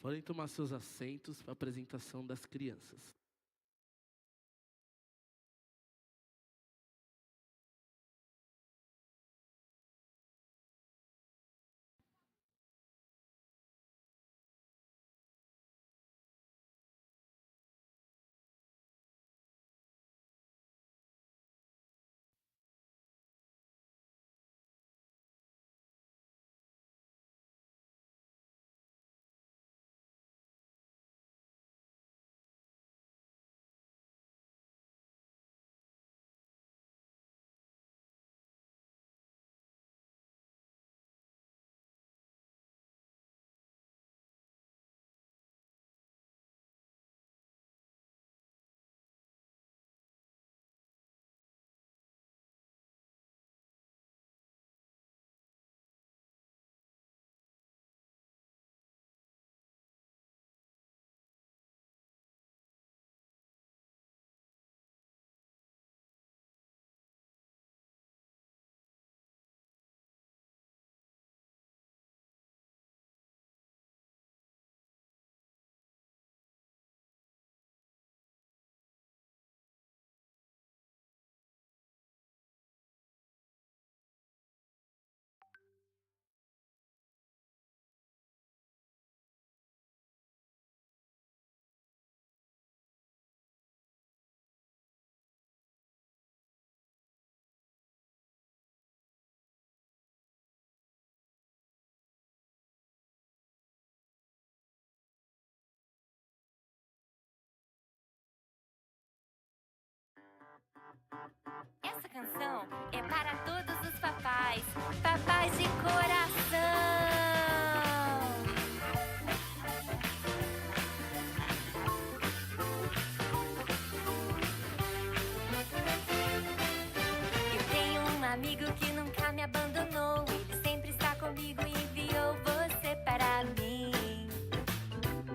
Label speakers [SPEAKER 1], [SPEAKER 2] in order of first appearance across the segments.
[SPEAKER 1] Podem tomar seus assentos para a apresentação das crianças.
[SPEAKER 2] Essa canção é para todos os papais, papais de coração. Eu tenho um amigo que nunca me abandonou. Ele sempre está comigo e enviou você para mim,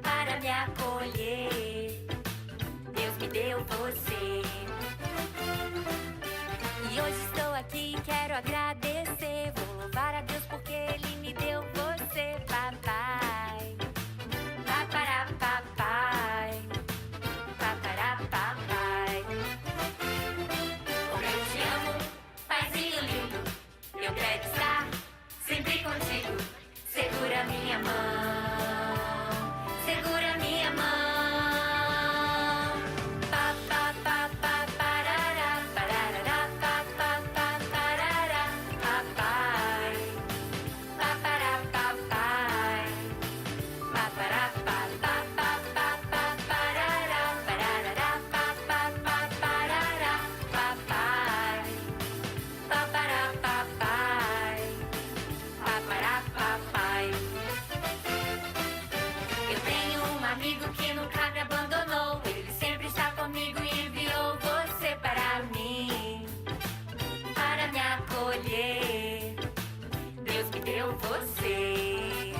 [SPEAKER 2] para me acolher. Deus me deu você. E hoje estou aqui e quero agradecer. Vou louvar a Deus porque Ele me deu você, papai. Papará, papai. Papará, papai. Como eu te amo, paizinho lindo. Eu quero estar sempre contigo. Segura minha mão, segura minha mão. Eu tenho um amigo que nunca me abandonou. Ele sempre está comigo e enviou você para mim, para me acolher. Deus me deu você.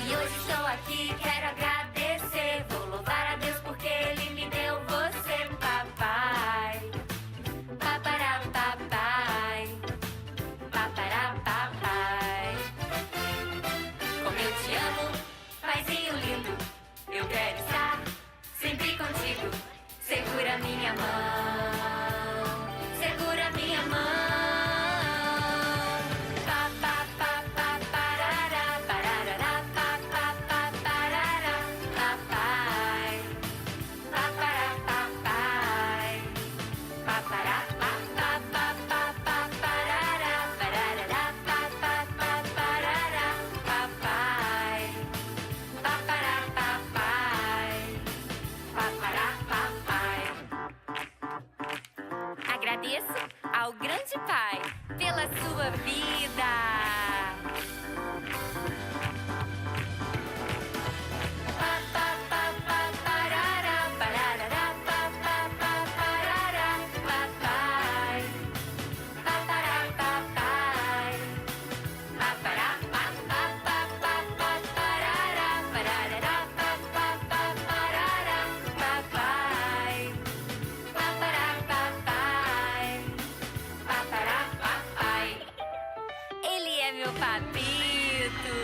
[SPEAKER 2] E hoje estou aqui e quero agradecer. Vou louvar a Deus porque Ele me deu você, papai. Papará, papai. Papará, papai. Como eu te amo, paizinho lindo. Eu quero estar sempre contigo. Segura minha mão, segura minha mão. Pa, pa, pa, pa, parará, parará, pa, pa, pa, parará, papai. Papará, papai. Papará, pa, pa, pa, pa, pa, parará, parará, pa, pa, pa, parará, papai. Papará, papai. Papará, papai. Agradeço ao grande Pai pela sua vida. Pa, pa, pa, pa, parará, parará, pa, pa, pa, parará, papai. Papará, papai. Papará, pa, pa, pa, pa, pa, parará, parará, pa, pa, pa, parará, papai. Papará, papai. Papará, papai. Ele é meu papito.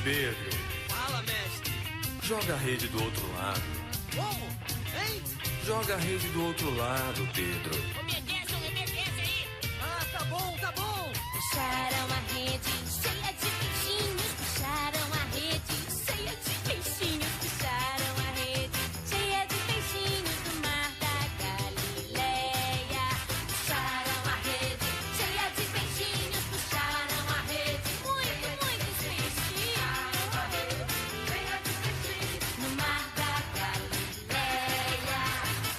[SPEAKER 3] Pedro,
[SPEAKER 4] Fala, mestre.
[SPEAKER 3] joga a rede do outro lado.
[SPEAKER 4] Como? Hein?
[SPEAKER 3] Joga a rede do outro lado, Pedro.
[SPEAKER 4] Obedece aí. Ah, tá bom, tá bom.
[SPEAKER 2] Puxaram a rede cheia de peixinhos. Puxaram a rede cheia de peixinhos. Puxaram a rede cheia de peixinhos do mar da Galileia. Puxaram a rede cheia de peixinhos. Puxaram a rede, muitos peixinhos. Cheia de peixinhos no mar da Galileia.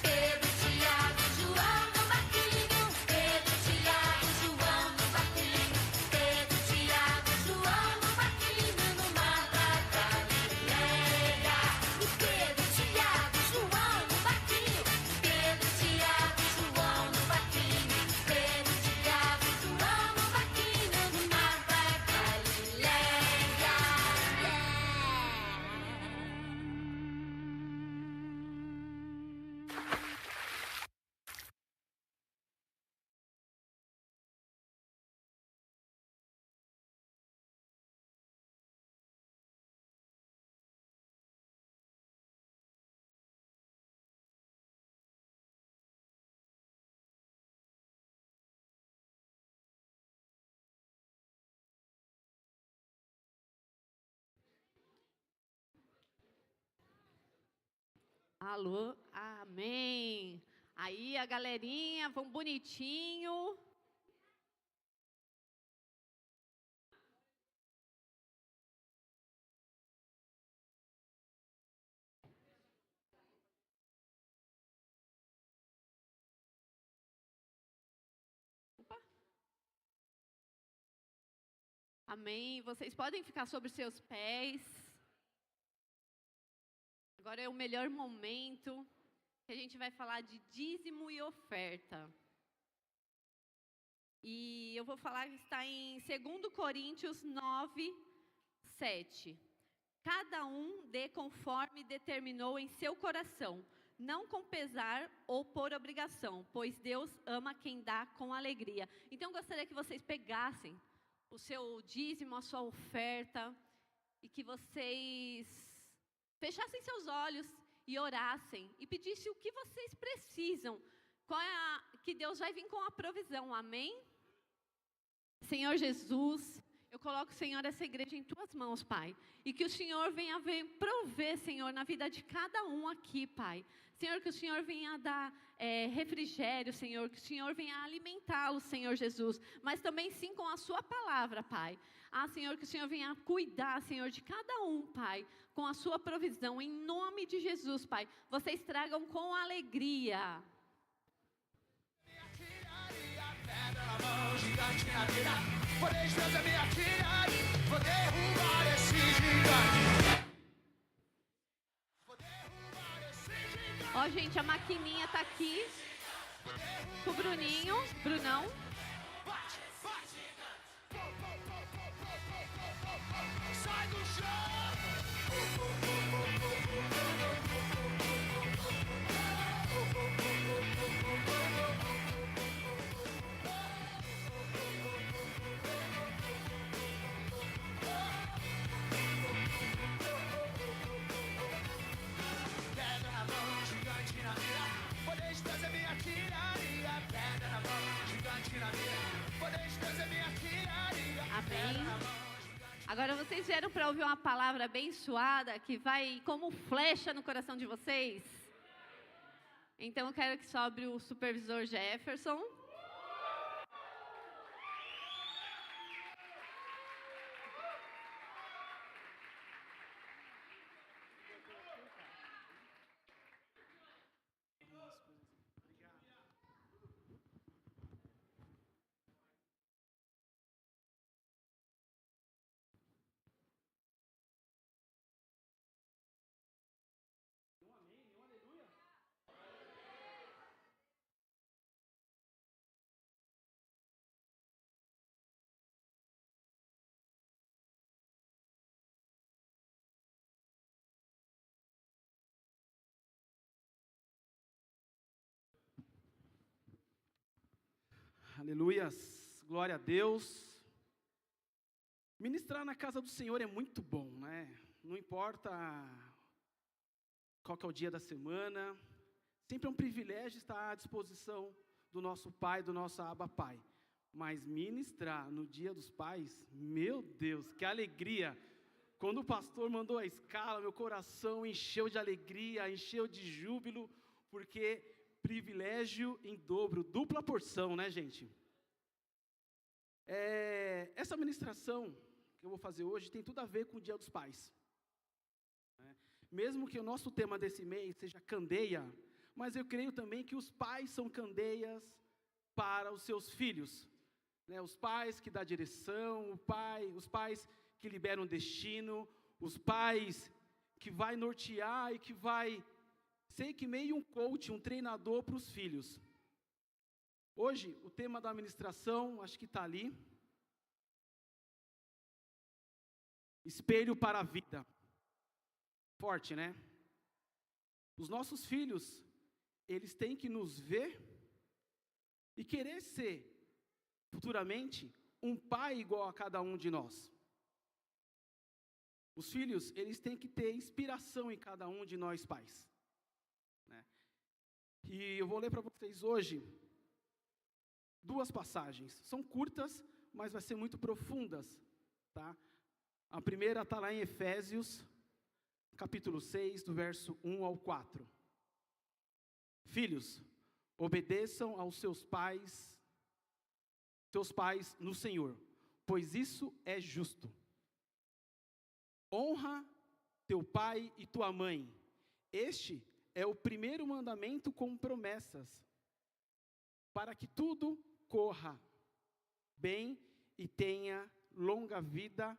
[SPEAKER 2] Pedro, Tiago, João no barquinho. Pedro, Tiago, João no barquinho. Pedro, Tiago, João no barquinho no mar da Galileia. E Pedro, Tiago, João no barquinho. Pedro, Tiago, João no barquinho. Pedro, Tiago, João no barquinho no mar da Galileia.
[SPEAKER 5] Alô, amém. Aí a galerinha, vão bonitinho. Opa. Amém. Vocês podem ficar sobre seus pés. Agora é o melhor momento que a gente vai falar de dízimo e oferta. E eu vou falar que está em 2 Coríntios 9, 7. Cada um dê conforme determinou em seu coração, não com pesar ou por obrigação, pois Deus ama quem dá com alegria. Então eu gostaria que vocês pegassem o seu dízimo, a sua oferta, e que vocês fechassem seus olhos e orassem e pedissem o que vocês precisam, que Deus vai vir com a provisão, amém? Senhor Jesus, eu coloco, Senhor, essa igreja em Tuas mãos, Pai, e que o Senhor venha prover, Senhor, na vida de cada um aqui, Pai. Senhor, que o Senhor venha dar refrigério, Senhor, que o Senhor venha alimentá-los, Senhor Jesus, mas também sim com a Sua palavra, Pai. Ah, Senhor, que o Senhor venha cuidar, Senhor, de cada um, Pai, com a Sua provisão, em nome de Jesus, Pai. Vocês tragam com alegria.
[SPEAKER 6] Podeis trazer minha artilharia, vou derrubar esse gigante.
[SPEAKER 5] Ó, gente, a maquininha tá aqui com o Bruninho, Brunão.
[SPEAKER 6] Sai do chão. Pedra na mão, gigante na mira. Podeis trazer minha artilharia. Pedra na mão, gigante na mira. Podeis trazer minha artilharia.
[SPEAKER 5] Amém. Agora vocês vieram para ouvir uma palavra abençoada que vai como flecha no coração de vocês? Então eu quero que sobre o supervisor Jefferson.
[SPEAKER 7] Aleluias, glória a Deus. Ministrar na casa do Senhor é muito bom, né? Não importa qual que é o dia da semana, sempre é um privilégio estar à disposição do nosso Pai, do nosso Abba Pai. Mas ministrar no Dia dos Pais, meu Deus, que alegria! Quando o pastor mandou a escala, meu coração encheu de alegria, encheu de júbilo, porque privilégio em dobro, dupla porção, né, gente? Essa ministração que eu vou fazer hoje tem tudo a ver com o Dia dos Pais. Mesmo que o nosso tema desse mês seja candeia, mas eu creio também que os pais são candeias para os seus filhos. Né? Os pais que dão direção, os pais que liberam destino, os pais que vai nortear e que vai ser que meio um coach, um treinador para os filhos. Hoje, o tema da administração, acho que está ali. Espelho para a vida. Forte, né? Os nossos filhos, eles têm que nos ver e querer ser, futuramente, um pai igual a cada um de nós. Os filhos, eles têm que ter inspiração em cada um de nós pais. Né? E eu vou ler para vocês hoje 2 passagens. São curtas, mas vai ser muito profundas. Tá? A primeira está lá em Efésios, capítulo 6, do verso 1 ao 4. Filhos, obedeçam aos seus pais no Senhor, pois isso é justo. Honra teu pai e tua mãe. Este é o primeiro mandamento com promessas, para que tudo corra bem e tenha longa vida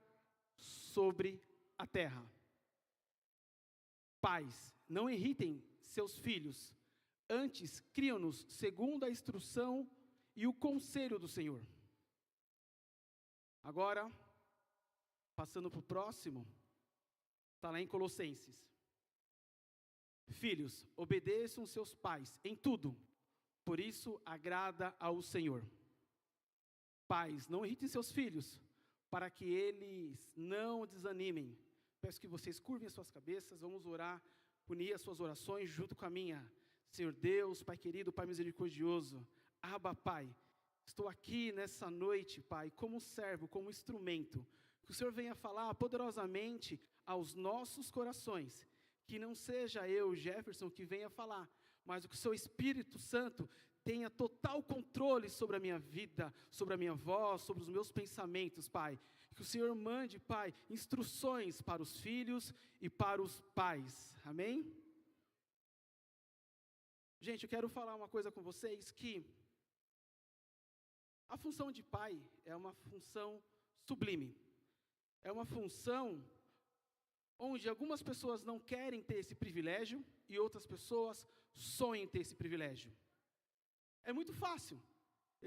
[SPEAKER 7] sobre a terra. Pais, não irritem seus filhos, antes criam-nos segundo a instrução e o conselho do Senhor. Agora, passando para o próximo, está lá em Colossenses. Filhos, obedeçam seus pais em tudo, por isso agrada ao Senhor. Pais, não irritem seus filhos, para que eles não desanimem. Peço que vocês curvem as suas cabeças, vamos orar, unir as suas orações junto com a minha. Senhor Deus, Pai querido, Pai misericordioso, Abba, Pai, estou aqui nessa noite, Pai, como servo, como instrumento, que o Senhor venha falar poderosamente aos nossos corações, que não seja eu, Jefferson, que venha falar, mas que o Seu Espírito Santo tenha total controle sobre a minha vida, sobre a minha voz, sobre os meus pensamentos, Pai. Que o Senhor mande, Pai, instruções para os filhos e para os pais. Amém? Gente, eu quero falar uma coisa com vocês, que a função de pai é uma função sublime. É uma função onde algumas pessoas não querem ter esse privilégio e outras pessoas sonham em ter esse privilégio. É muito fácil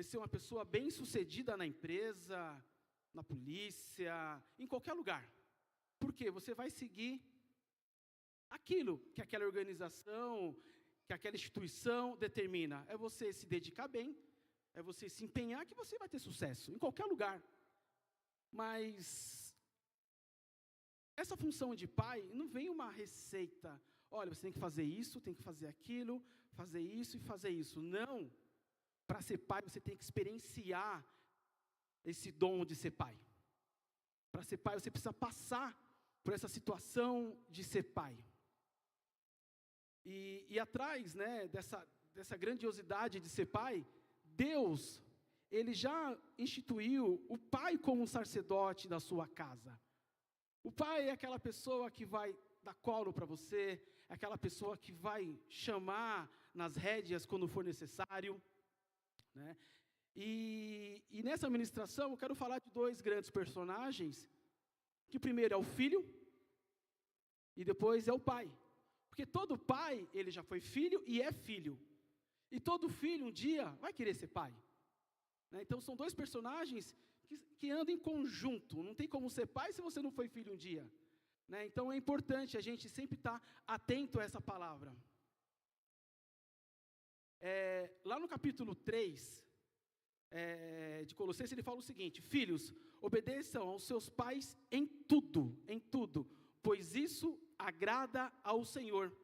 [SPEAKER 7] ser uma pessoa bem-sucedida na empresa, na polícia, em qualquer lugar. Por quê? Você vai seguir aquilo que aquela organização, que aquela instituição determina. É você se dedicar bem, é você se empenhar que você vai ter sucesso, em qualquer lugar. Mas essa função de pai não vem uma receita. Olha, você tem que fazer isso, tem que fazer aquilo, fazer isso e fazer isso. Não. Para ser pai, você tem que experienciar esse dom de ser pai. Para ser pai, você precisa passar por essa situação de ser pai. E atrás, né, dessa grandiosidade de ser pai, Deus, Ele já instituiu o pai como um sacerdote da sua casa. O pai é aquela pessoa que vai dar colo para você, é aquela pessoa que vai chamar nas rédeas quando for necessário, né? E nessa ministração eu quero falar de 2 grandes personagens, que primeiro é o filho e depois é o pai. Porque todo pai, ele já foi filho e é filho. E todo filho um dia vai querer ser pai. Né? Então são 2 personagens que andam em conjunto. Não tem como ser pai se você não foi filho um dia. Né? Então é importante a gente sempre estar atento a essa palavra. Lá no capítulo 3, de Colossenses, ele fala o seguinte: filhos, obedeçam aos seus pais em tudo, pois isso agrada ao Senhor.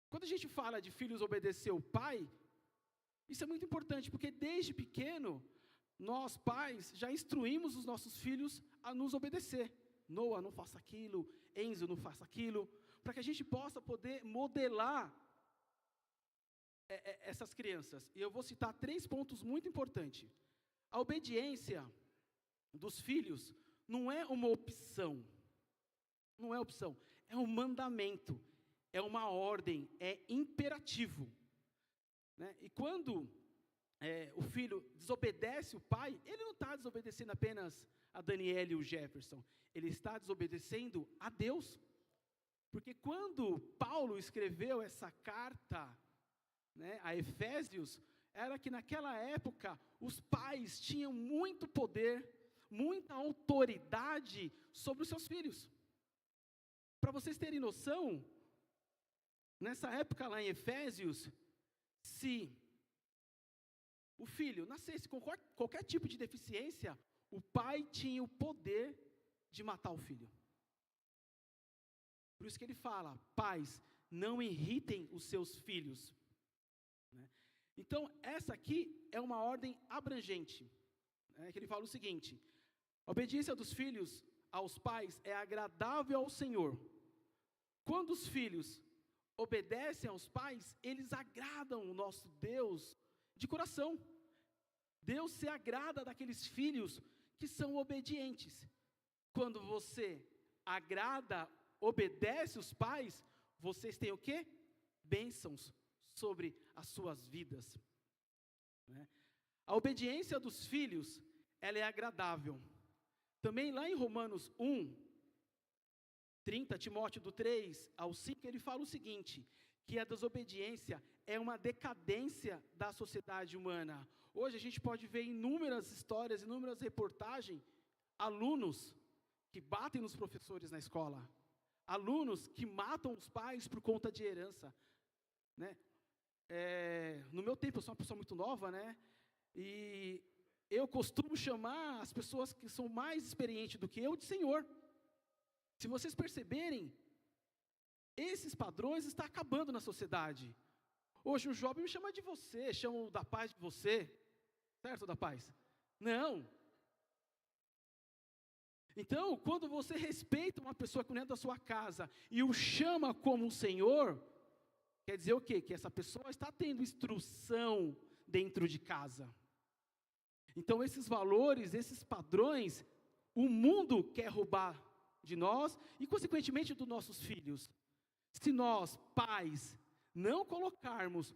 [SPEAKER 7] Quando a gente fala de filhos obedecer o pai, isso é muito importante, porque desde pequeno, nós pais já instruímos os nossos filhos a nos obedecer. Noah, não faça aquilo, Enzo, não faça aquilo, para que a gente possa poder modelar essas crianças. E eu vou citar 3 pontos muito importantes. A obediência dos filhos não é uma opção, é um mandamento, é uma ordem, é imperativo, né? E quando o filho desobedece o pai, ele não está desobedecendo apenas a Daniela e o Jefferson, ele está desobedecendo a Deus. Porque quando Paulo escreveu essa carta, né, a Efésios, era que naquela época os pais tinham muito poder, muita autoridade sobre os seus filhos. Para vocês terem noção, nessa época lá em Efésios, se o filho nascesse com qualquer tipo de deficiência, o pai tinha o poder de matar o filho. Por isso que ele fala: pais, não irritem os seus filhos. Né? Então, essa aqui é uma ordem abrangente, né, que ele fala o seguinte: a obediência dos filhos aos pais é agradável ao Senhor. Quando os filhos obedecem aos pais, eles agradam o nosso Deus de coração. Deus se agrada daqueles filhos que são obedientes. Quando você agrada, obedece os pais, vocês têm o quê? Bênçãos sobre as suas vidas. Né? A obediência dos filhos, ela é agradável. Também lá em Romanos 1:30, Timóteo do 3 ao 5, ele fala o seguinte: que a desobediência é uma decadência da sociedade humana. Hoje a gente pode ver inúmeras histórias, inúmeras reportagens, alunos que batem nos professores na escola, alunos que matam os pais por conta de herança, né? No meu tempo, eu sou uma pessoa muito nova, né? E eu costumo chamar as pessoas que são mais experientes do que eu de senhor. Se vocês perceberem, esses padrões estão acabando na sociedade. Hoje o jovem me chama de você, chama o da paz de você, certo, da paz? Não. Então, quando você respeita uma pessoa que não é da sua casa e o chama como um senhor, quer dizer o quê? Que essa pessoa está tendo instrução dentro de casa. Então, esses valores, esses padrões, o mundo quer roubar de nós e, consequentemente, dos nossos filhos. Se nós, pais, não colocarmos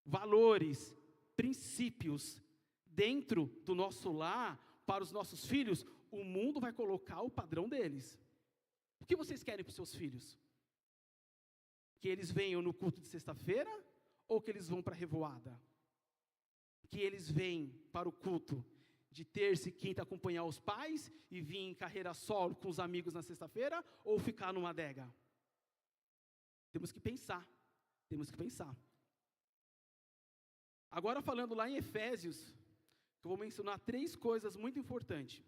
[SPEAKER 7] valores, princípios dentro do nosso lar para os nossos filhos, o mundo vai colocar o padrão deles. O que vocês querem para os seus filhos? Que eles venham no culto de sexta-feira ou que eles vão para a revoada? Que eles venham para o culto de terça e quinta acompanhar os pais e vir em carreira solo com os amigos na sexta-feira ou ficar numa adega? Temos que pensar. Agora falando lá em Efésios, eu vou mencionar 3 coisas muito importantes.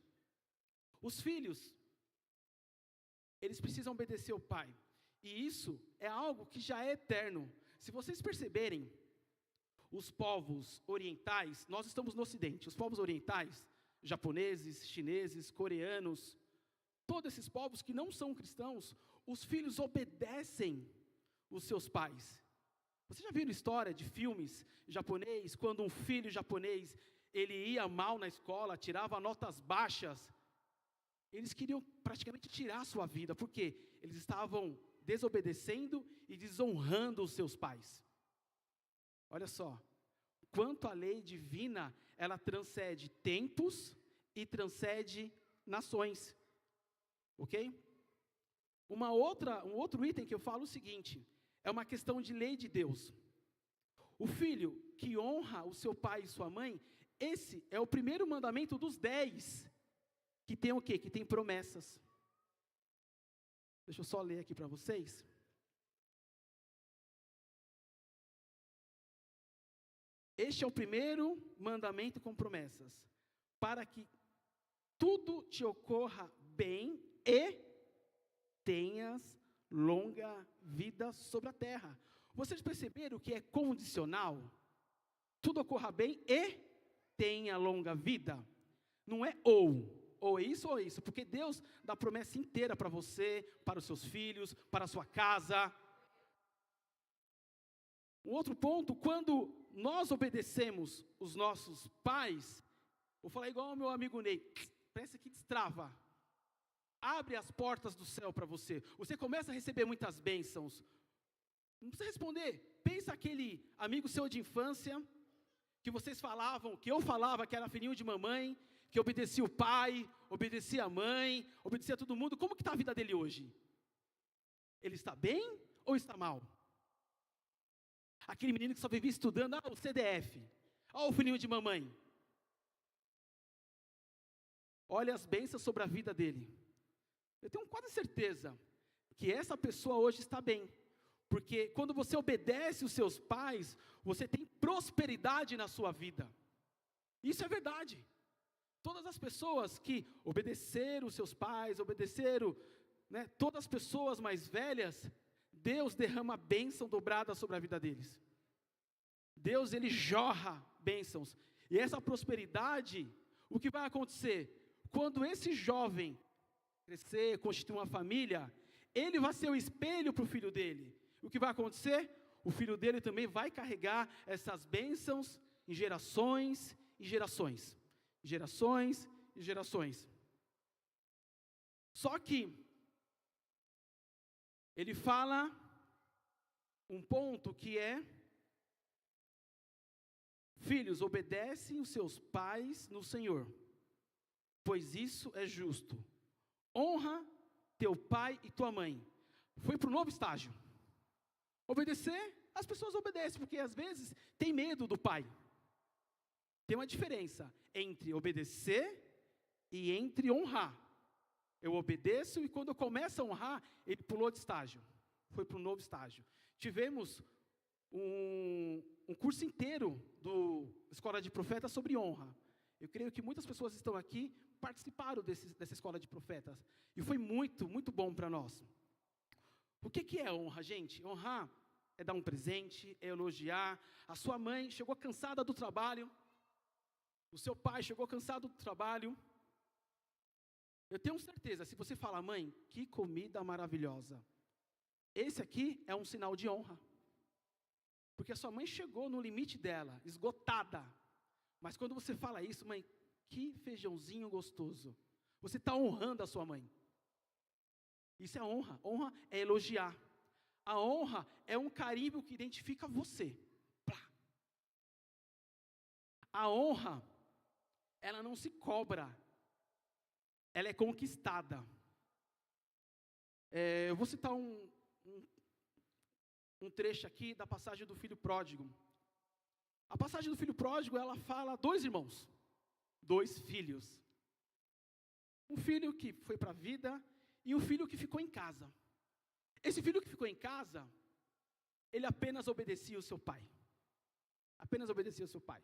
[SPEAKER 7] Os filhos, eles precisam obedecer ao pai. E isso é algo que já é eterno. Se vocês perceberem, os povos orientais, nós estamos no Ocidente, os povos orientais, japoneses, chineses, coreanos, todos esses povos que não são cristãos, os filhos obedecem os seus pais. Você já viu história de filmes japonês, quando um filho japonês, ele ia mal na escola, tirava notas baixas, eles queriam praticamente tirar a sua vida, porque eles estavam desobedecendo e desonrando os seus pais. Olha só, quanto a lei divina, ela transcende tempos e transcende nações, ok? Um outro item que eu falo é o seguinte, é uma questão de lei de Deus. O filho que honra o seu pai e sua mãe, esse é o primeiro mandamento dos 10, que tem o quê? Que tem promessas. Deixa eu só ler aqui para vocês. Este é o primeiro mandamento com promessas, para que tudo te ocorra bem e tenhas longa vida sobre a terra. Vocês perceberam que é condicional? Tudo ocorra bem e tenha longa vida. Não é ou é isso, porque Deus dá promessa inteira para você, para os seus filhos, para a sua casa. Um outro ponto, quando nós obedecemos os nossos pais, vou falar igual ao meu amigo Ney, parece que destrava. Abre as portas do céu para você. Você começa a receber muitas bênçãos. Não precisa responder. Pensa aquele amigo seu de infância, que vocês falavam, que eu falava que era filhinho de mamãe, que obedecia o pai, obedecia a mãe, obedecia a todo mundo. Como que está a vida dele hoje? Ele está bem ou está mal? Aquele menino que só vivia estudando, o CDF, o filhinho de mamãe. Olha as bênçãos sobre a vida dele. Eu tenho quase certeza que essa pessoa hoje está bem. Porque quando você obedece os seus pais, você tem prosperidade na sua vida. Isso é verdade. Todas as pessoas que obedeceram os seus pais, obedeceram, todas as pessoas mais velhas, Deus derrama bênção dobrada sobre a vida deles. Deus, Ele jorra bênçãos. E essa prosperidade, o que vai acontecer? Quando esse jovem crescer, constituir uma família, ele vai ser o espelho para o filho dele. O que vai acontecer? O filho dele também vai carregar essas bênçãos em gerações e gerações. Gerações e gerações. Só que ele fala um ponto que é: filhos, obedecem os seus pais no Senhor, pois isso é justo. Honra teu pai e tua mãe. Foi para o novo estágio. Obedecer, as pessoas obedecem, porque às vezes tem medo do pai. Tem uma diferença entre obedecer e entre honrar. Eu obedeço e quando eu começo a honrar, ele pulou de estágio. Foi para um novo estágio. Tivemos um curso inteiro do Escola de Profetas sobre honra. Eu creio que muitas pessoas estão aqui, participaram dessa Escola de Profetas. E foi muito, muito bom para nós. O que é honra, gente? Honrar é dar um presente, é elogiar. A sua mãe chegou cansada do trabalho. O seu pai chegou cansado do trabalho. Eu tenho certeza, se você falar, mãe, que comida maravilhosa. Esse aqui é um sinal de honra. Porque a sua mãe chegou no limite dela, esgotada. Mas quando você fala isso, mãe, que feijãozinho gostoso. Você está honrando a sua mãe. Isso é honra. Honra é elogiar. A honra é um carimbo que identifica você. Plá. A honra, ela não se cobra. Ela é conquistada. Eu vou citar um trecho aqui da passagem do filho pródigo. A passagem do filho pródigo, ela fala 2 irmãos, 2 filhos. Um filho que foi para a vida e um filho que ficou em casa. Esse filho que ficou em casa, ele apenas obedecia o seu pai. Apenas obedecia o seu pai.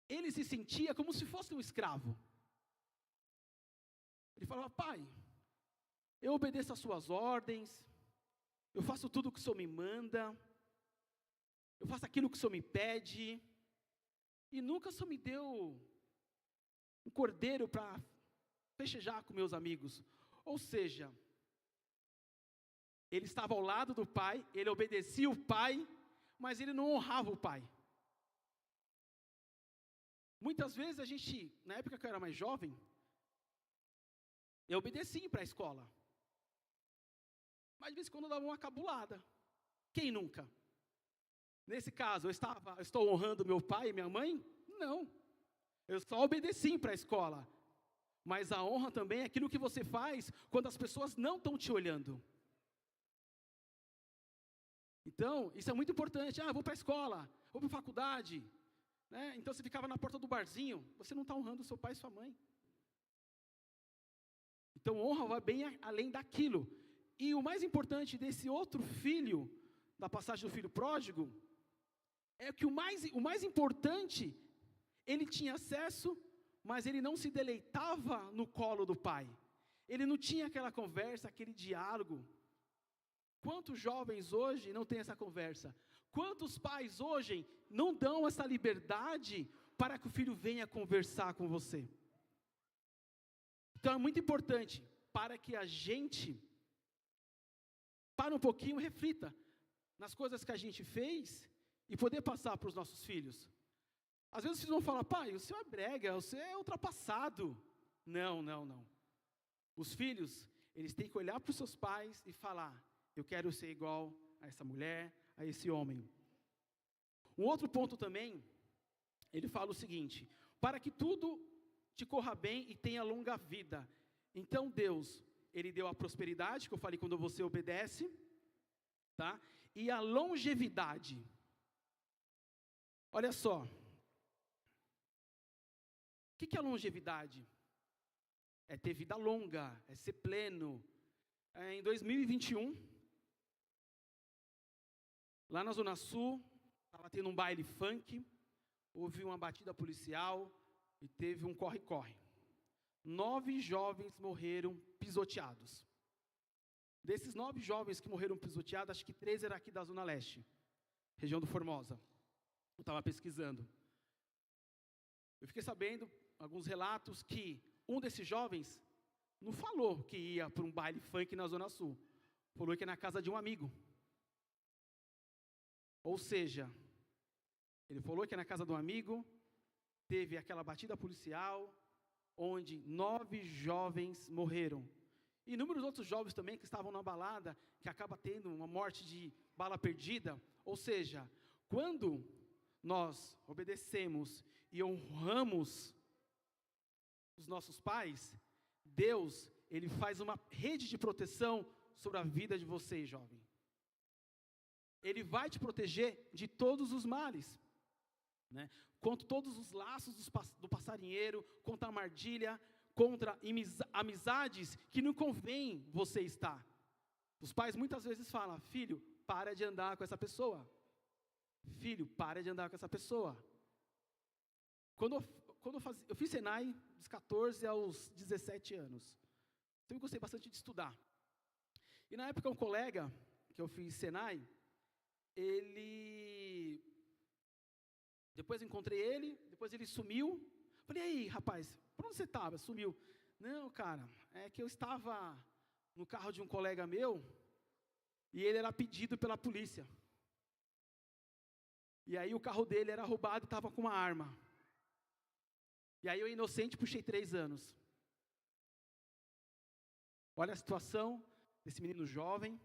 [SPEAKER 7] Ele se sentia como se fosse um escravo. Ele falava, pai, eu obedeço às suas ordens, eu faço tudo o que o Senhor me manda, eu faço aquilo que o Senhor me pede, e nunca o Senhor me deu um cordeiro para festejar com meus amigos. Ou seja, ele estava ao lado do pai, ele obedecia o pai, mas ele não honrava o pai. Muitas vezes a gente, na época que eu era mais jovem, eu obedeci para a escola. Mas de vez em quando eu dava uma cabulada. Quem nunca? Nesse caso, eu estou honrando meu pai e minha mãe? Não. Eu só obedeci para a escola. Mas a honra também é aquilo que você faz quando as pessoas não estão te olhando. Então, isso é muito importante. Eu vou para a escola, vou para a faculdade. Então, você ficava na porta do barzinho, você não está honrando seu pai e sua mãe. Então, honra vai bem além daquilo. E o mais importante desse outro filho, da passagem do filho pródigo, é que o mais importante, ele tinha acesso, mas ele não se deleitava no colo do pai. Ele não tinha aquela conversa, aquele diálogo. Quantos jovens hoje não têm essa conversa? Quantos pais hoje não dão essa liberdade para que o filho venha conversar com você? Então é muito importante para que a gente pare um pouquinho e reflita nas coisas que a gente fez e poder passar para os nossos filhos. Às vezes vocês vão falar, pai, o senhor é brega, você é ultrapassado. Não. Os filhos, eles têm que olhar para os seus pais e falar, eu quero ser igual a essa mulher, a esse homem. Um outro ponto também, ele fala o seguinte, para que tudo te corra bem e tenha longa vida. Então Deus, ele deu a prosperidade, que eu falei quando você obedece, tá? E a longevidade. Olha só. O que é longevidade? É ter vida longa, é ser pleno. Em 2021, lá na Zona Sul, estava tendo um baile funk, houve uma batida policial e teve um corre-corre. 9 jovens morreram pisoteados. Desses 9 jovens que morreram pisoteados, acho que 3 eram aqui da Zona Leste, região do Formosa. Eu estava pesquisando. Eu fiquei sabendo, alguns relatos, que um desses jovens não falou que ia para um baile funk na Zona Sul. Falou que ia na casa de um amigo. Ou seja, ele falou que ia na casa de um amigo, teve aquela batida policial, onde 9 jovens morreram. E inúmeros outros jovens também que estavam na balada, que acaba tendo uma morte de bala perdida. Ou seja, quando nós obedecemos e honramos os nossos pais, Deus, ele faz uma rede de proteção sobre a vida de vocês, jovem. Ele vai te proteger de todos os males, né? Contra todos os laços do passarinheiro, contra a armadilha, contra amizades que não convém você estar. Os pais muitas vezes falam, filho, para de andar com essa pessoa. Filho, para de andar com essa pessoa. Eu fiz Senai dos 14 aos 17 anos. Então eu gostei bastante de estudar. E na época um colega que eu fiz Senai, depois eu encontrei ele, depois ele sumiu. Falei, aí rapaz, por onde você estava? Sumiu. Não, cara, é que eu estava no carro de um colega meu e ele era pedido pela polícia. E aí o carro dele era roubado e estava com uma arma. E aí eu, inocente, puxei 3 anos. Olha a situação desse menino jovem,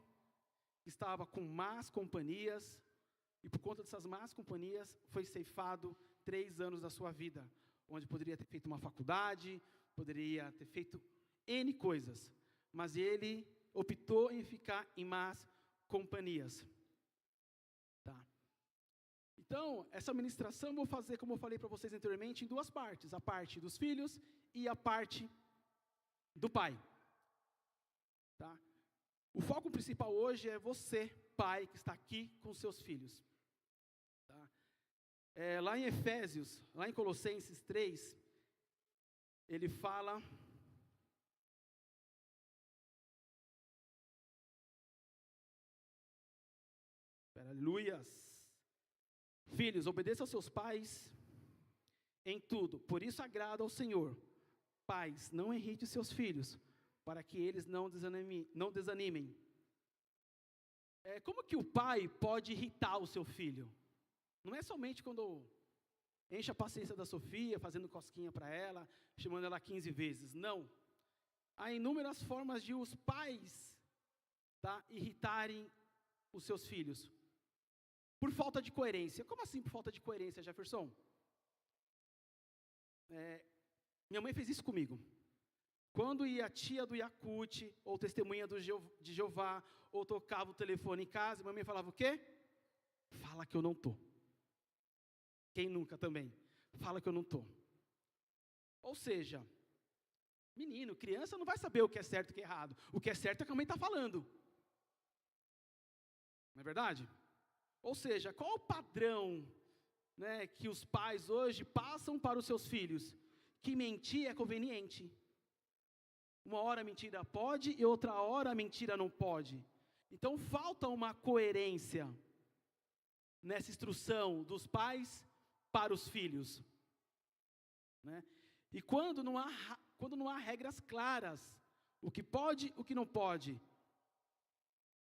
[SPEAKER 7] que estava com más companhias, e por conta dessas más companhias, foi ceifado 3 anos da sua vida, onde poderia ter feito uma faculdade, poderia ter feito N coisas, mas ele optou em ficar em más companhias. Tá. Então, essa ministração eu vou fazer, como eu falei para vocês anteriormente, em 2 partes, a parte dos filhos e a parte do pai. Tá? O foco principal hoje é você, pai, que está aqui com seus filhos. Tá? Lá em Efésios, lá em Colossenses 3, ele fala... Aleluias. Filhos, obedeçam aos seus pais em tudo, por isso agrada ao Senhor. Pais, não irrite os seus filhos, para que eles não desanimem. Como que o pai pode irritar o seu filho? Não é somente quando enche a paciência da Sofia, fazendo cosquinha para ela, chamando ela 15 vezes. Não. Há inúmeras formas de os pais, tá, irritarem os seus filhos. Por falta de coerência. Como assim por falta de coerência, Jefferson? Minha mãe fez isso comigo. Quando ia a tia do Yakut, ou testemunha de Jeová, ou tocava o telefone em casa, minha mãe falava o quê? Fala que eu não estou. Quem nunca também? Fala que eu não estou. Ou seja, menino, criança não vai saber o que é certo e o que é errado. O que é certo é que a mãe está falando. Não é verdade? Ou seja, qual o padrão né, que os pais hoje passam para os seus filhos, que mentir é conveniente. Uma hora a mentira pode e outra hora a mentira não pode. Então falta uma coerência nessa instrução dos pais para os filhos, né? E quando não há regras claras, o que pode, o que não pode.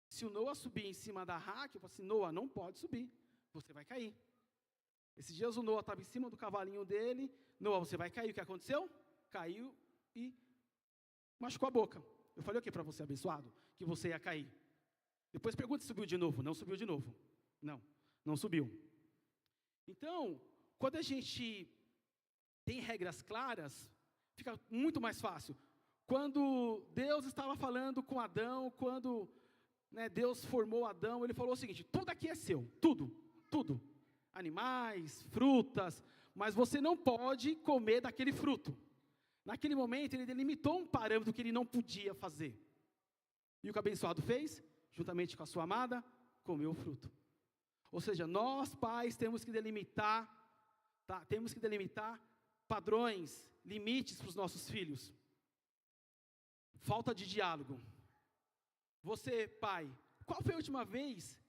[SPEAKER 7] Se o Noah subir em cima da Raquel, eu falo assim, Noah, não pode subir, você vai cair. Esses dias o Noah estava em cima do cavalinho dele, Noah, você vai cair, o que aconteceu? Caiu e machucou a boca. Eu falei o que para você, abençoado? Que você ia cair. Depois pergunta se subiu de novo. Não subiu de novo. Não subiu. Então, quando a gente tem regras claras, fica muito mais fácil. Quando Deus estava falando com Adão, quando, né, Deus formou Adão, ele falou o seguinte, tudo aqui é seu, tudo. Animais, frutas, mas você não pode comer daquele fruto. Naquele momento, ele delimitou um parâmetro que ele não podia fazer. E o que o abençoado fez? Juntamente com a sua amada, comeu o fruto. Ou seja, nós pais temos que delimitar, padrões, limites para os nossos filhos. Falta de diálogo. Você, pai, qual foi a última vez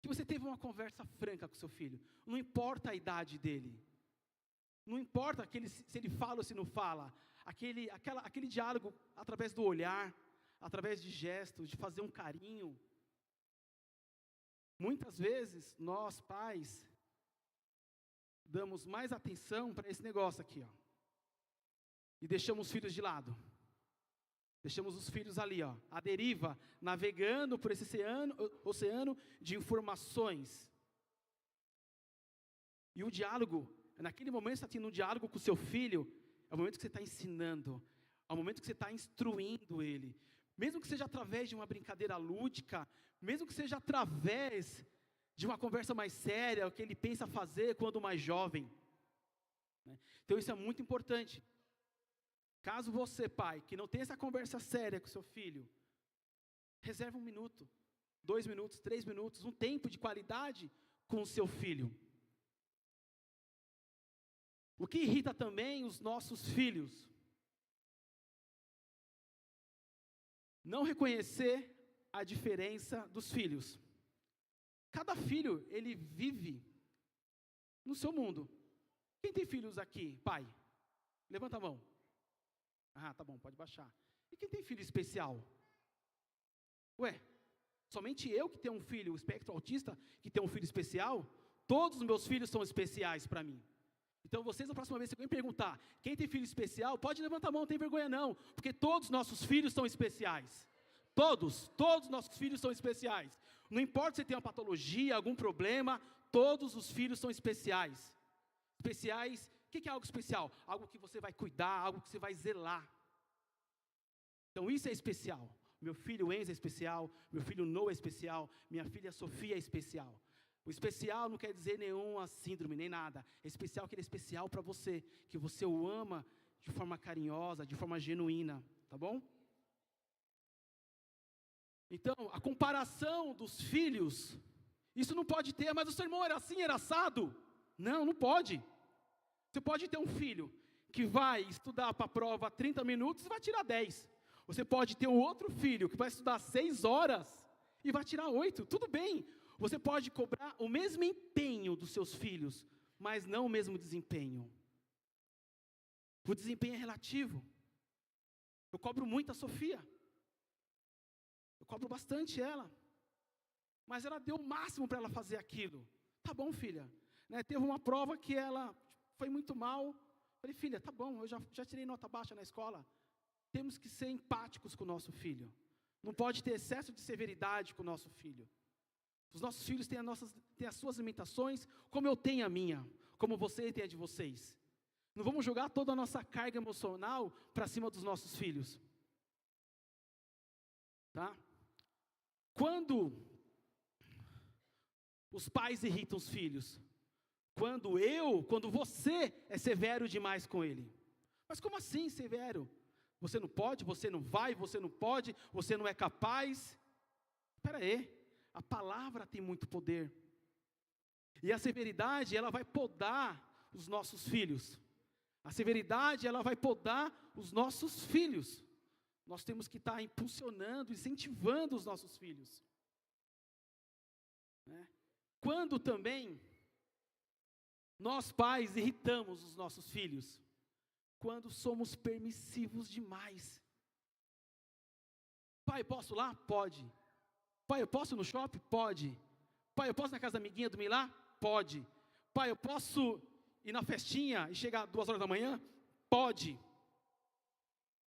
[SPEAKER 7] que você teve uma conversa franca com seu filho? Não importa a idade dele. Não importa se ele fala ou se não fala. Aquele diálogo através do olhar, através de gestos, de fazer um carinho. Muitas vezes, nós, pais, damos mais atenção para esse negócio aqui, ó. E deixamos os filhos de lado. Deixamos os filhos ali, ó, à deriva, navegando por esse oceano de informações. E o diálogo, naquele momento que você está tendo um diálogo com o seu filho, é o momento que você está ensinando, é o momento que você está instruindo ele. Mesmo que seja através de uma brincadeira lúdica, mesmo que seja através de uma conversa mais séria, o que ele pensa fazer quando mais jovem, né? Então isso é muito importante. Caso você, pai, que não tenha essa conversa séria com seu filho, reserve 1 minuto, 2 minutos, 3 minutos, um tempo de qualidade com o seu filho. O que irrita também os nossos filhos? Não reconhecer a diferença dos filhos. Cada filho, ele vive no seu mundo. Quem tem filhos aqui, pai? Levanta a mão. Ah, tá bom, pode baixar. E quem tem filho especial? Ué, somente eu que tenho um filho, o espectro autista, que tem um filho especial? Todos os meus filhos são especiais para mim. Então vocês, na próxima vez, se alguém perguntar, quem tem filho especial, pode levantar a mão, não tem vergonha não, porque todos os nossos filhos são especiais. Todos os nossos filhos são especiais. Não importa se tem uma patologia, algum problema, todos os filhos são especiais. Especiais, o que é algo especial? Algo que você vai cuidar, algo que você vai zelar. Então isso é especial. Meu filho Enzo é especial, meu filho Noah é especial, minha filha Sofia é especial. O especial não quer dizer nenhuma síndrome, nem nada. É especial que ele é especial para você, que você o ama de forma carinhosa, de forma genuína, tá bom? Então, a comparação dos filhos, isso não pode ter, mas o seu irmão era assim, era assado. Não pode. Você pode ter um filho que vai estudar para a prova 30 minutos e vai tirar 10. Você pode ter um outro filho que vai estudar 6 horas e vai tirar 8. Tudo bem. Você pode cobrar o mesmo empenho dos seus filhos, mas não o mesmo desempenho. O desempenho é relativo. Eu cobro muito a Sofia. Eu cobro bastante ela. Mas ela deu o máximo para ela fazer aquilo. Tá bom, filha. Né, teve uma prova que ela foi muito mal. Falei, filha, tá bom, eu já tirei nota baixa na escola. Temos que ser empáticos com o nosso filho. Não pode ter excesso de severidade com o nosso filho. Os nossos filhos têm as suas limitações, como eu tenho a minha, como você tem a de vocês. Não vamos jogar toda a nossa carga emocional para cima dos nossos filhos. Tá? Quando os pais irritam os filhos? Quando você é severo demais com ele. Mas como assim severo? Você não pode, você não vai, você não pode, você não é capaz. Espera aí. A palavra tem muito poder. E a severidade, ela vai podar os nossos filhos. A severidade, ela vai podar os nossos filhos. Nós temos que estar impulsionando, incentivando os nossos filhos. Quando também nós pais irritamos os nossos filhos? Quando somos permissivos demais. Pai, posso ir lá? Pode. Pai, eu posso ir no shopping? Pode. Pai, eu posso ir na casa da amiguinha dormir lá? Pode. Pai, eu posso ir na festinha e chegar 2 horas da manhã? Pode.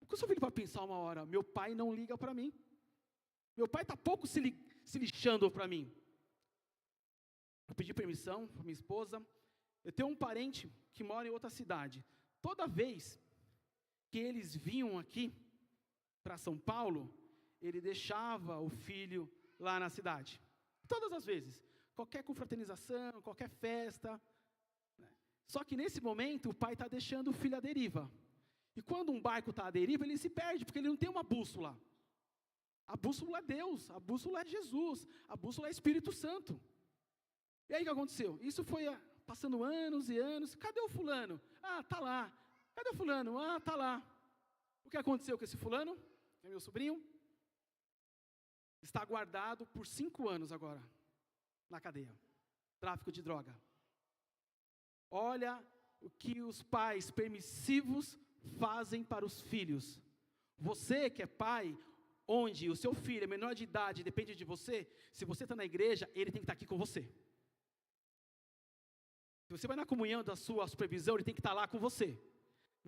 [SPEAKER 7] O que o seu filho vai pensar uma hora? Meu pai não liga para mim. Meu pai está pouco se lixando para mim. Eu pedi permissão para minha esposa. Eu tenho um parente que mora em outra cidade. Toda vez que eles vinham aqui para São Paulo, ele deixava o filho lá na cidade. Todas as vezes. Qualquer confraternização, qualquer festa. Só que nesse momento o pai está deixando o filho à deriva. E quando um barco está à deriva, ele se perde, porque ele não tem uma bússola. A bússola é Deus, a bússola é Jesus, a bússola é Espírito Santo. E aí o que aconteceu? Isso foi passando anos e anos. Cadê o fulano? Ah, está lá. Cadê o fulano? Ah, está lá. O que aconteceu com esse fulano? É meu sobrinho. Está guardado por 5 anos agora, na cadeia. Tráfico de droga. Olha o que os pais permissivos fazem para os filhos. Você que é pai, onde o seu filho é menor de idade, depende de você, se você está na igreja, ele tem que estar aqui com você. Se você vai na comunhão da sua supervisão, ele tem que estar lá com você.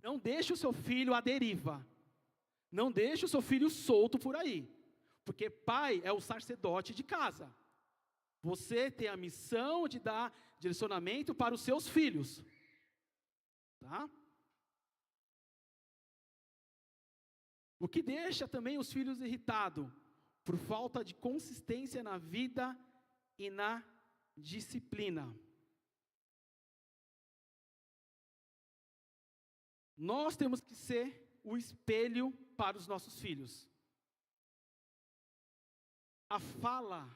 [SPEAKER 7] Não deixe o seu filho à deriva. Não deixe o seu filho solto por aí. Porque pai é o sacerdote de casa. Você tem a missão de dar direcionamento para os seus filhos. Tá? O que deixa também os filhos irritados? Por falta de consistência na vida e na disciplina. Nós temos que ser o espelho para os nossos filhos. A fala,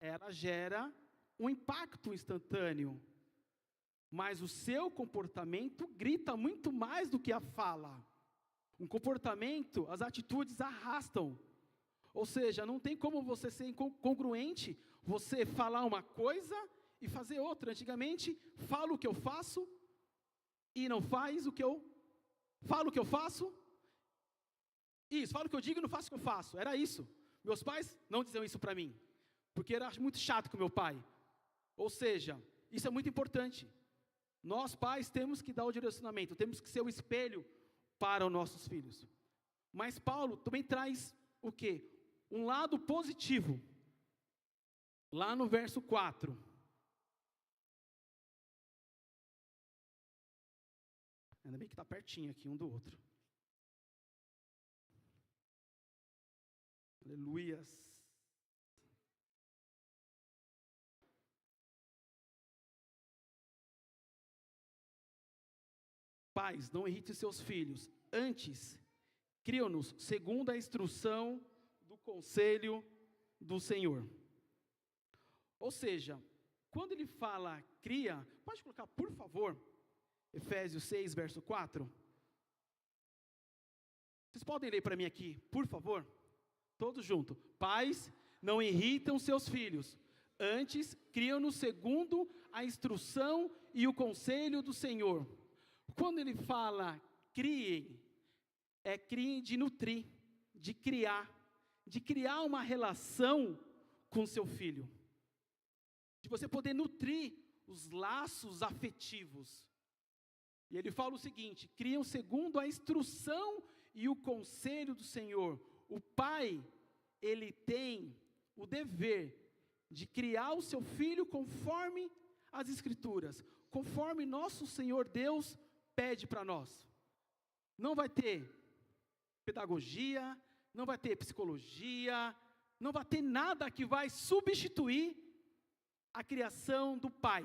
[SPEAKER 7] ela gera um impacto instantâneo, mas o seu comportamento grita muito mais do que a fala. Um comportamento, as atitudes arrastam. Ou seja, não tem como você ser congruente, você falar uma coisa e fazer outra. Antigamente, falo o que eu faço e não faz o que eu falo o que eu faço. Isso, falo o que eu digo e não faço o que eu faço. Era isso. Meus pais não diziam isso para mim, porque era muito chato com meu pai. Ou seja, isso é muito importante. Nós pais temos que dar o direcionamento, temos que ser o espelho para os nossos filhos. Mas Paulo também traz o quê? Um lado positivo. Lá no verso 4. Ainda bem que está pertinho aqui um do outro. Aleluias. Pais, não irrite seus filhos, antes, criam-nos segundo a instrução do conselho do Senhor. Ou seja, quando ele fala cria, pode colocar, por favor, Efésios 6, verso 4. Vocês podem ler para mim aqui, por favor? Todos juntos. Pais, não irritam seus filhos, antes, criam-nos segundo a instrução e o conselho do Senhor. Quando ele fala criem, criem de nutrir, de criar uma relação com seu filho. De você poder nutrir os laços afetivos. E ele fala o seguinte, criam segundo a instrução e o conselho do Senhor. O pai, ele tem o dever de criar o seu filho conforme as Escrituras, conforme nosso Senhor Deus pede para nós. Não vai ter pedagogia, não vai ter psicologia, não vai ter nada que vai substituir a criação do pai.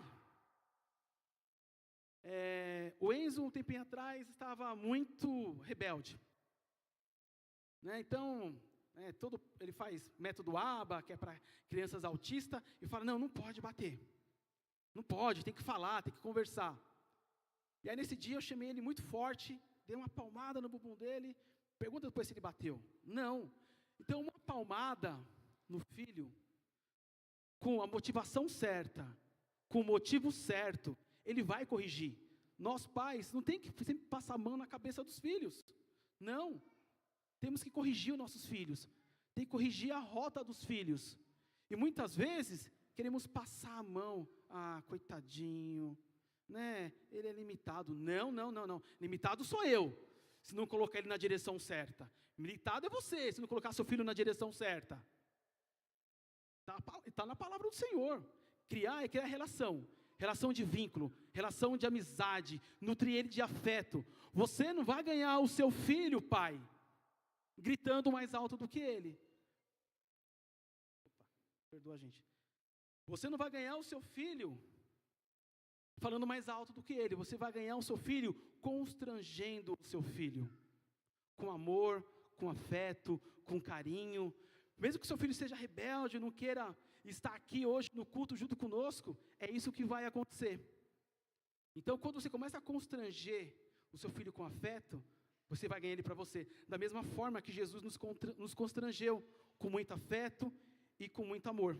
[SPEAKER 7] O Enzo, um tempinho atrás, estava muito rebelde. Então, ele faz método ABA, que é para crianças autistas, e fala, não pode bater. Não pode, tem que falar, tem que conversar. E aí nesse dia eu chamei ele muito forte, dei uma palmada no bumbum dele, pergunta depois se ele bateu. Não. Então uma palmada no filho, com a motivação certa, com o motivo certo, ele vai corrigir. Nós pais não tem que sempre passar a mão na cabeça dos filhos. Não. Temos que corrigir os nossos filhos. Tem que corrigir a rota dos filhos. E muitas vezes queremos passar a mão. Ah, coitadinho, né? Ele é limitado. Não. Limitado sou eu, se não colocar ele na direção certa. Limitado é você, se não colocar seu filho na direção certa. Está na palavra do Senhor. Criar é criar relação. Relação de vínculo, relação de amizade, nutrir ele de afeto. Você não vai ganhar o seu filho, pai, gritando mais alto do que ele. Perdoa a gente. Você não vai ganhar o seu filho falando mais alto do que ele. Você vai ganhar o seu filho constrangendo o seu filho. Com amor, com afeto, com carinho. Mesmo que o seu filho seja rebelde, não queira estar aqui hoje no culto junto conosco, é isso que vai acontecer. Então, quando você começa a constranger o seu filho com afeto, você vai ganhar ele para você. Da mesma forma que Jesus nos constrangeu, com muito afeto e com muito amor.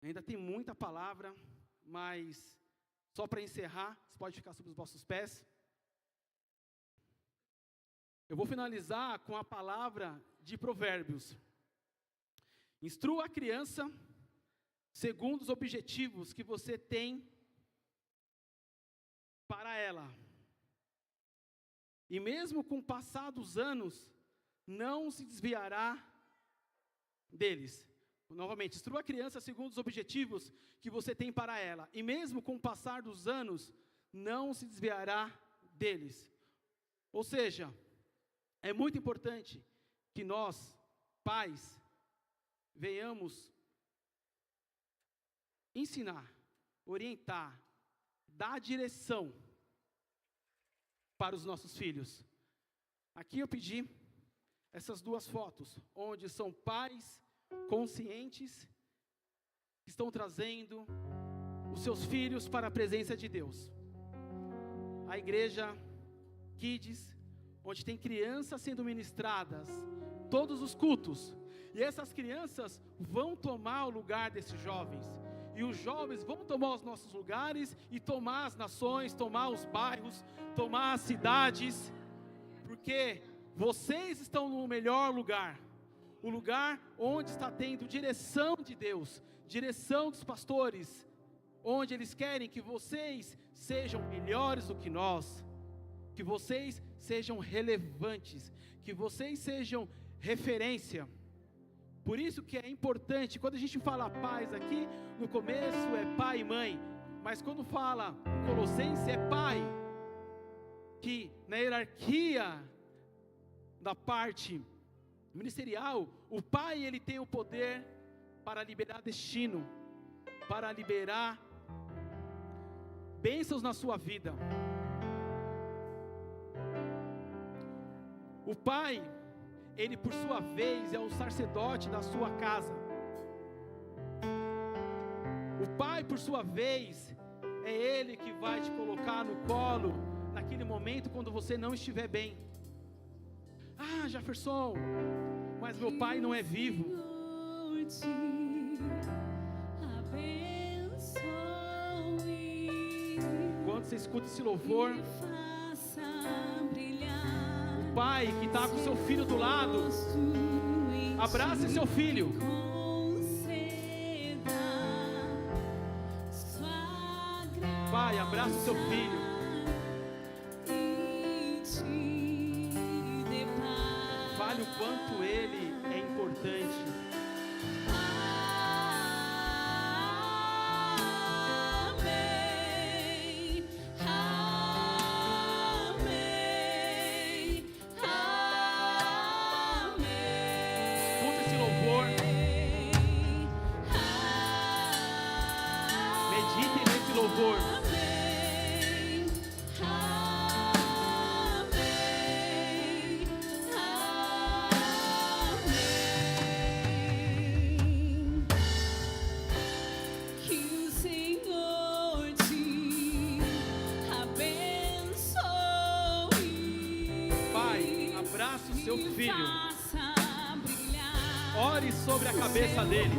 [SPEAKER 7] Ainda tem muita palavra, mas só para encerrar, você pode ficar sobre os vossos pés. Eu vou finalizar com a palavra de Provérbios. Instrua a criança segundo os objetivos que você tem para ela. E mesmo com o passar dos anos, não se desviará deles. Novamente, instrua a criança segundo os objetivos que você tem para ela. E mesmo com o passar dos anos, não se desviará deles. Ou seja, é muito importante que nós, pais, venhamos ensinar, orientar, dar direção para os nossos filhos. Aqui eu pedi essas duas fotos, onde são pais conscientes que estão trazendo os seus filhos para a presença de Deus. A igreja Kids, onde tem crianças sendo ministradas, todos os cultos, e essas crianças vão tomar o lugar desses jovens, e os jovens vão tomar os nossos lugares, e tomar as nações, tomar os bairros, tomar as cidades, porque vocês estão no melhor lugar, o lugar onde está tendo direção de Deus, direção dos pastores, onde eles querem que vocês sejam melhores do que nós, que vocês sejam relevantes, que vocês sejam referência. Por isso que é importante, quando a gente fala pais aqui, no começo é pai e mãe, mas quando fala em Colossenses é pai, que na hierarquia da parte ministerial, o pai ele tem o poder para liberar destino, para liberar bênçãos na sua vida. O pai, ele por sua vez é o sacerdote da sua casa. O pai por sua vez é ele que vai te colocar no colo naquele momento quando você não estiver bem. Ah, Jefferson, mas meu pai não é vivo. Quando você escuta esse louvor, o pai que está com seu filho do lado, abrace seu filho. Pai, abraça o seu filho. Fale o quanto ele é importante. Escuta esse louvor. Meditem nesse louvor. ore sobre a cabeça dele.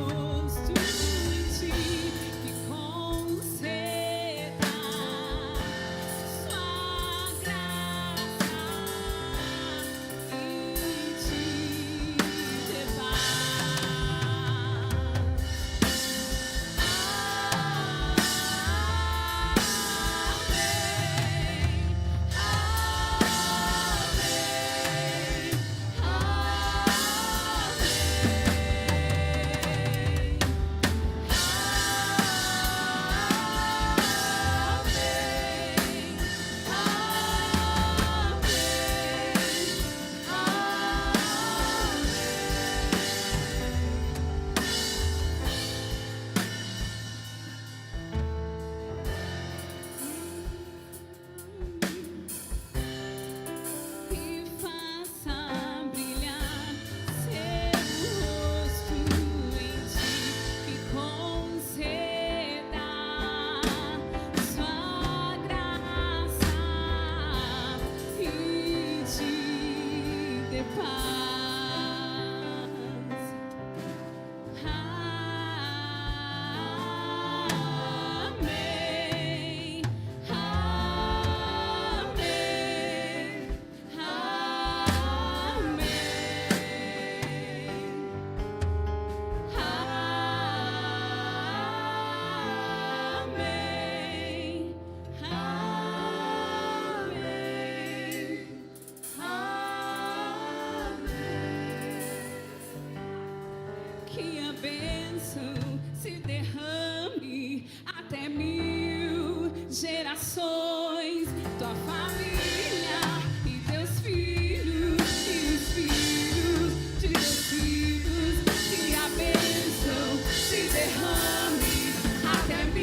[SPEAKER 8] Que a bênção se derrame até 1000 gerações. Tua família e teus filhos e os filhos de teus filhos. Que a bênção se derrame até 1000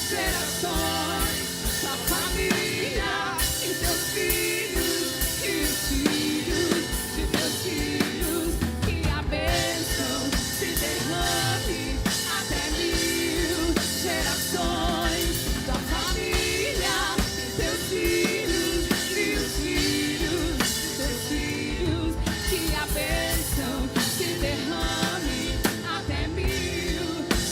[SPEAKER 8] gerações. Tua família e teus filhos e os filhos de teus filhos. Que a bênção se derrame até 1000 gerações. Tua família e teus filhos e os filhos de teus filhos. Que a bênção se derrame até 1000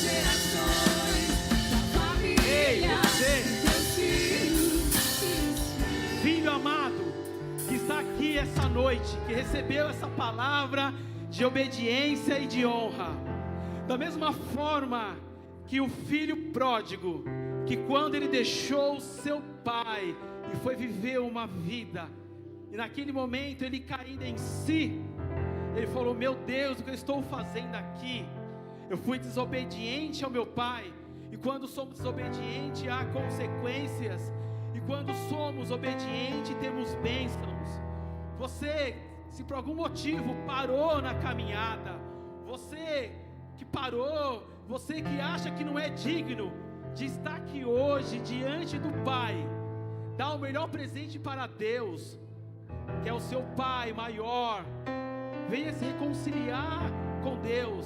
[SPEAKER 8] gerações. Tua família e teus filhos e os filhos.
[SPEAKER 7] Filho amado, que está aqui essa noite, que recebeu essa palavra de obediência e de honra, da mesma forma que o filho pródigo, que quando ele deixou seu pai e foi viver uma vida, e naquele momento ele caindo em si, ele falou: meu Deus, o que eu estou fazendo aqui? Eu fui desobediente ao meu pai. E quando somos desobedientes há consequências, e quando somos obedientes temos bênçãos. Você, se por algum motivo parou na caminhada, você que parou, você que acha que não é digno de estar aqui hoje diante do Pai, dá o melhor presente para Deus, que é o seu Pai maior. Venha se reconciliar com Deus.